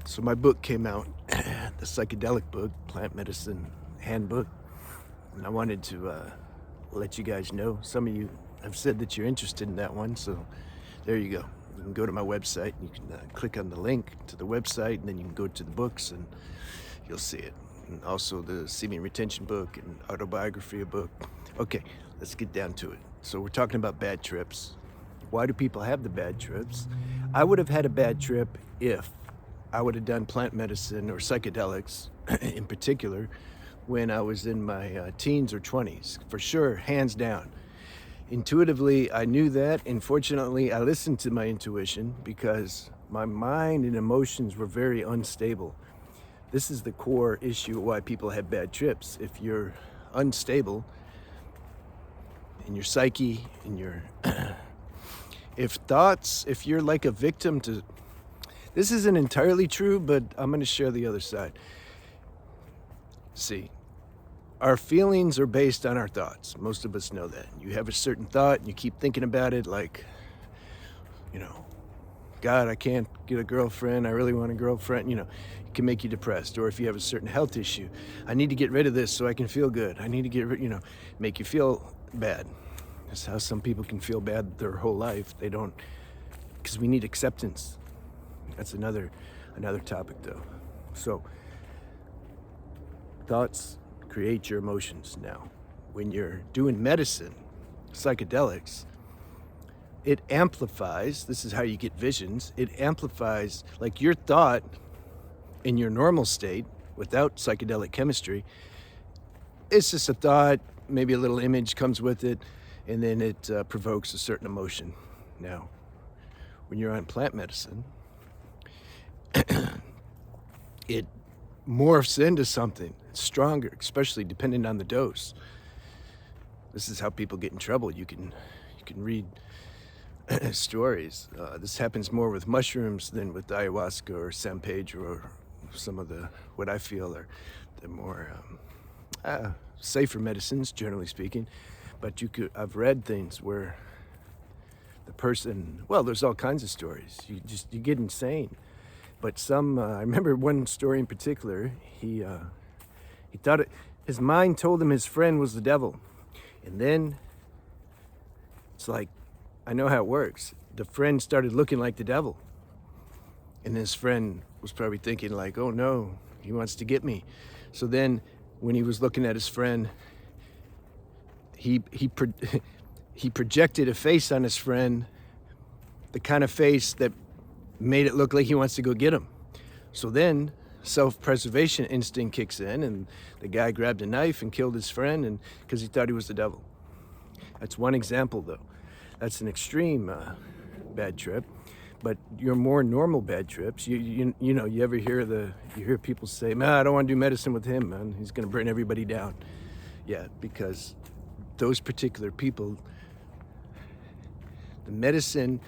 So my book came out, the Psychedelic book, Plant Medicine Handbook, and I wanted to let you guys know. Some of you have said that you're interested in that one, so there you go. You can go to my website, and you can click on the link to the website, and then you can go to the books, and you'll see it. And also the Seeming Retention book and autobiography book. Okay, let's get down to it. So we're talking about bad trips. Why do people have the bad trips? I would have had a bad trip if I would have done plant medicine or psychedelics in particular when I was in my teens or 20s, for sure, hands down. Intuitively, I knew that. Unfortunately, I listened to my intuition because my mind and emotions were very unstable. This is the core issue of why people have bad trips. If you're unstable in your psyche, in your if you're like a victim to, this isn't entirely true, but I'm going to share the other side. See, our feelings are based on our thoughts. Most of us know that. You have a certain thought and you keep thinking about it like, God, I can't get a girlfriend. I really want a girlfriend. It can make you depressed. Or if you have a certain health issue, I need to get rid of this so I can feel good. I need to get rid, make you feel bad. That's how some people can feel bad their whole life. They don't, because we need acceptance. That's another topic though. So thoughts create your emotions. Now, when you're doing medicine, psychedelics, it amplifies, this is how you get visions, it amplifies like your thought in your normal state without psychedelic chemistry. It's just a thought, maybe a little image comes with it, and then it provokes a certain emotion. Now, when you're on plant medicine, it morphs into something stronger, especially depending on the dose. This is how people get in trouble. You can read stories. This happens more with mushrooms than with ayahuasca or San Pedro or some of the, what I feel are the more safer medicines, generally speaking. But I've read things where the person, well, there's all kinds of stories. You get insane. But I remember one story in particular, he thought his mind told him his friend was the devil. And then it's like, I know how it works. The friend started looking like the devil. And his friend was probably thinking like, oh no, he wants to get me. So then when he was looking at his friend, he projected a face on his friend, the kind of face that made it look like he wants to go get him. So then self-preservation instinct kicks in, and the guy grabbed a knife and killed his friend, and because he thought he was the devil. That's one example though. That's an extreme bad trip. But your more normal bad trips, you ever hear people say, man, I don't want to do medicine with him, man. He's going to bring everybody down. Yeah, because those particular people, the medicine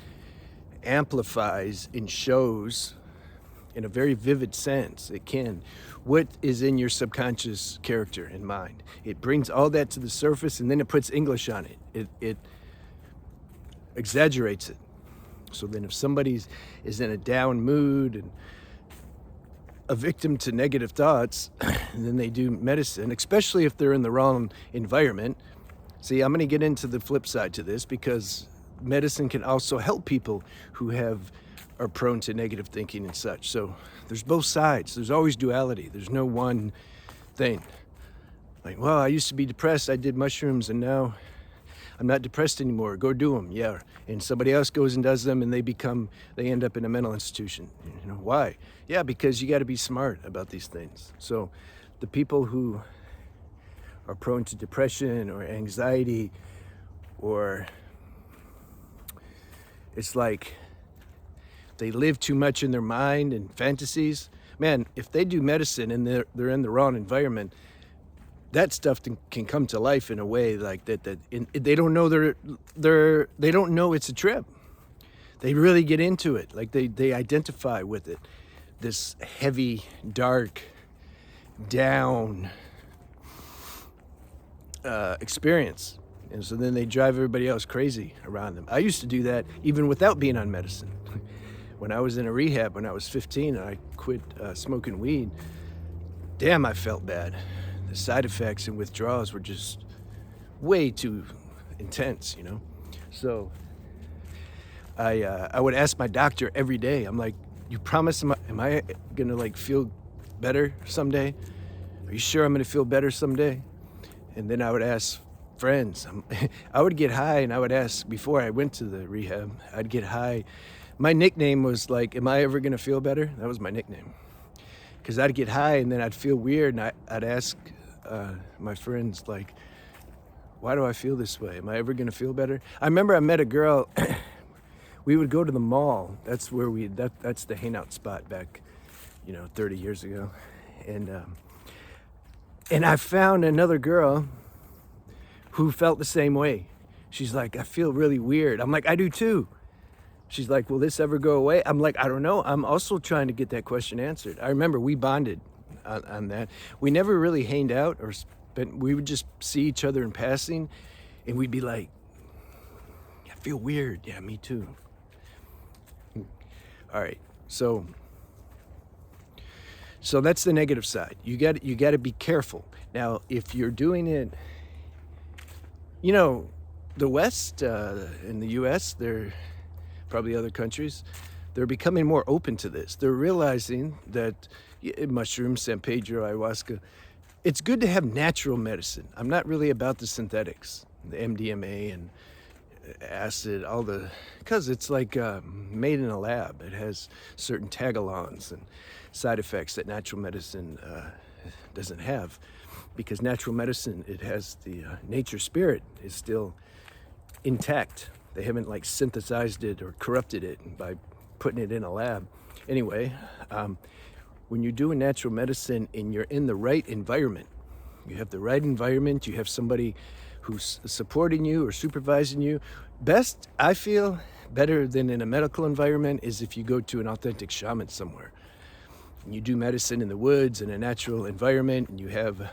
amplifies and shows in a very vivid sense. It can. What is in your subconscious character and mind? It brings all that to the surface, and then it puts English on it. It exaggerates it. So then if somebody is in a down mood and a victim to negative thoughts, and then they do medicine, especially if they're in the wrong environment. See, I'm going to get into the flip side to this because medicine can also help people who are prone to negative thinking and such. So there's both sides. There's always duality. There's no one thing. Like, well, I used to be depressed. I did mushrooms and now I'm not depressed anymore. Go do them. Yeah. And somebody else goes and does them and they end up in a mental institution. Why? Yeah, because you got to be smart about these things. So the people who are prone to depression or anxiety, or it's like they live too much in their mind and fantasies. Man, if they do medicine and they're in the wrong environment, that stuff can come to life in a way like that. They don't know they don't know it's a trip. They really get into it. Like they identify with it. This heavy, dark, down experience. And so then they drive everybody else crazy around them. I used to do that even without being on medicine. when I was in a rehab when I was 15 and I quit smoking weed, damn, I felt bad. The side effects and withdrawals were just way too intense, you know? So I would ask my doctor every day, I'm like, you promise, am I gonna like feel better someday? Are you sure I'm gonna feel better someday? And then I would ask friends. I would get high and I would ask, before I went to the rehab, I'd get high. My nickname was like, am I ever gonna feel better? That was my nickname. Because I'd get high and then I'd feel weird and I'd ask my friends, like, why do I feel this way? Am I ever gonna feel better? I remember I met a girl, we would go to the mall. That's where that's the hangout spot back, 30 years ago. And I found another girl who felt the same way. She's like, I feel really weird. I'm like, I do too. She's like, will this ever go away? I'm like, I don't know. I'm also trying to get that question answered. I remember we bonded on that. We never really hanged out or spent, we would just see each other in passing and we'd be like, I feel weird. Yeah, me too. All right, so that's the negative side. You got to be careful. Now, if you're doing it, the West in the U.S., they're probably other countries, they're becoming more open to this. They're realizing that mushrooms, San Pedro, ayahuasca, it's good to have natural medicine. I'm not really about the synthetics, the MDMA and acid, because it's like made in a lab. It has certain tagalongs and side effects that natural medicine doesn't have. Because natural medicine, it has the nature spirit is still intact. They haven't like synthesized it or corrupted it by putting it in a lab. Anyway, when you're doing natural medicine and you're in the right environment, you have the right environment, you have somebody who's supporting you or supervising you. Best, I feel, better than in a medical environment is if you go to an authentic shaman somewhere. And you do medicine in the woods in a natural environment and you have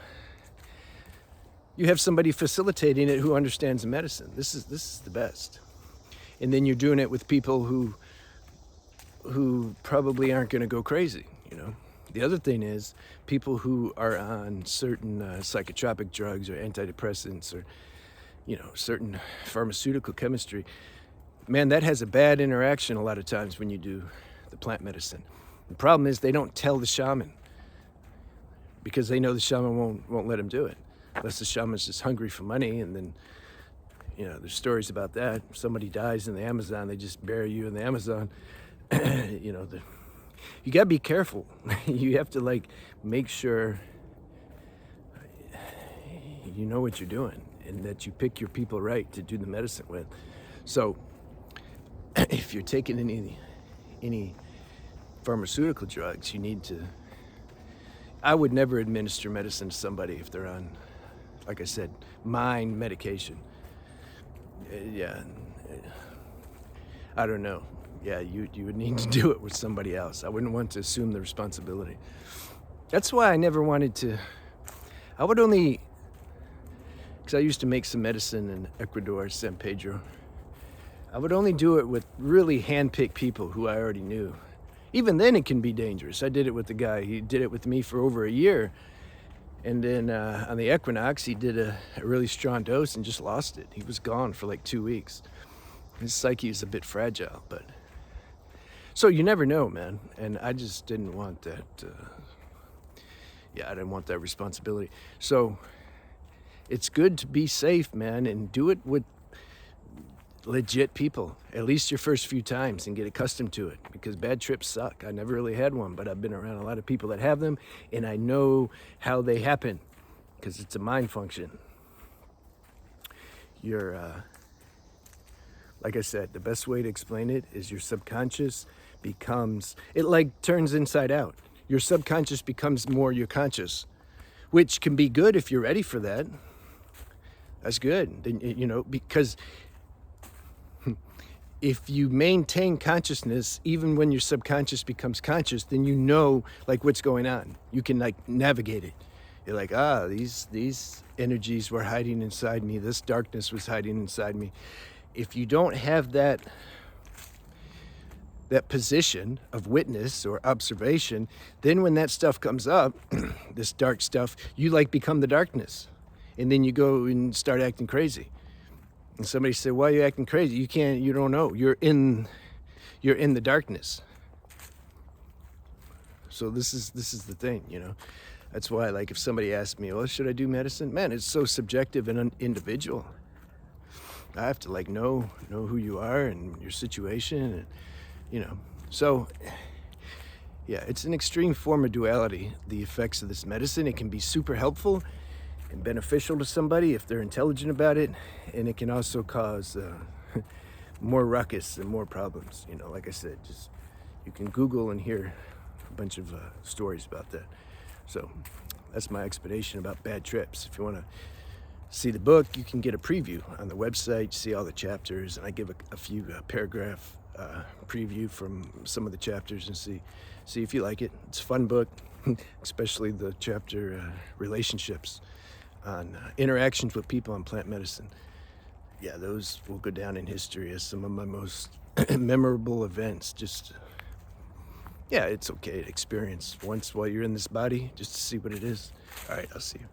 somebody facilitating it who understands the medicine. This is the best. And then you're doing it with people who probably aren't going to go crazy, The other thing is people who are on certain psychotropic drugs or antidepressants or, certain pharmaceutical chemistry, man, that has a bad interaction a lot of times when you do the plant medicine. The problem is they don't tell the shaman because they know the shaman won't let them do it. Unless the shaman's just hungry for money, and then, there's stories about that. If somebody dies in the Amazon, they just bury you in the Amazon. You gotta be careful. You have to make sure you know what you're doing and that you pick your people right to do the medicine with. So if you're taking any pharmaceutical drugs, you need to, I would never administer medicine to somebody if they're on, like I said, mind medication. Yeah, I don't know. Yeah, you would need to do it with somebody else. I wouldn't want to assume the responsibility. That's why I never wanted to, I would only, because I used to make some medicine in Ecuador, San Pedro. I would only do it with really hand-picked people who I already knew. Even then it can be dangerous. I did it with the guy, he did it with me for over a year. And then on the equinox, he did a really strong dose and just lost it. He was gone for like 2 weeks. His psyche is a bit fragile, but... So you never know, man. And I just didn't want that... I didn't want that responsibility. So it's good to be safe, man, and do it with legit people, at least your first few times, and get accustomed to it, because bad trips suck. I never really had one, but I've been around a lot of people that have them, and I know how they happen, because it's a mind function. Like I said, the best way to explain it is your subconscious becomes, it turns inside out. Your subconscious becomes more your conscious, which can be good if you're ready for that. That's good, because if you maintain consciousness, even when your subconscious becomes conscious, then what's going on. You can navigate it. You're like, these energies were hiding inside me. This darkness was hiding inside me. If you don't have that that position of witness or observation, then when that stuff comes up, this dark stuff, you like become the darkness. And then you go and start acting crazy. And somebody said, why are you acting crazy? You don't know. You're in the darkness. So this is the thing, you know. That's why, like, if somebody asks me, well, should I do medicine? Man, it's so subjective and individual. I have to like know who you are and your situation, and you know. So yeah, it's an extreme form of duality, the effects of this medicine. It can be super helpful and beneficial to somebody if they're intelligent about it, and it can also cause more ruckus and more problems. You know, like I said, just you can Google and hear a bunch of stories about that. So that's my explanation about bad trips. If you want to see the book, you can get a preview on the website, see all the chapters, and I give a few paragraph preview from some of the chapters and see if you like it. It's a fun book, especially the chapter relationships on interactions with people on plant medicine. Yeah, those will go down in history as some of my most memorable events. Just, yeah, it's okay to experience once while you're in this body, just to see what it is. All right, I'll see you.